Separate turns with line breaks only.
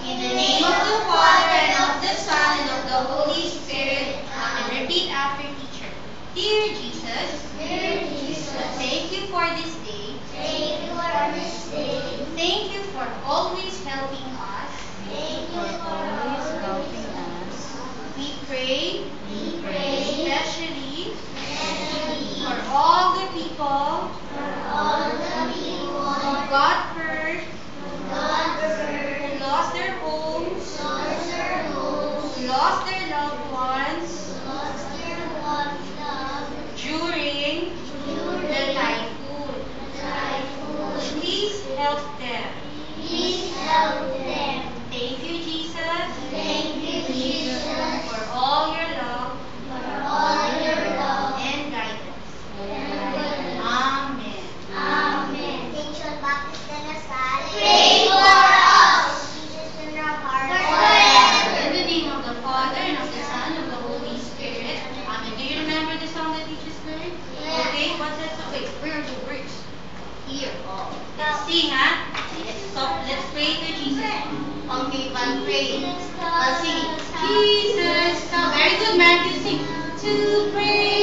In the name of the Father, and of the Son, and of the Holy Spirit. Amen. Repeat after teacher. Dear Jesus, thank you for this day. Thank you for always helping us. We pray, especially for all the people who got hurt, who lost their homes, who lost their loved ones during the typhoon. Please help them. Thank you, Jesus, for all your love and guidance. Amen. In the name of the Father, and of the Son, and of the Holy Spirit. Amen. Do you remember the song that you just learned? Okay, what's that song? Wait, where are the words? Here. Oh. Let's sing, huh? Let's pray to Jesus. Okay, one pray. I'll sing it. Jesus, come. Very good, man. You sing. To pray.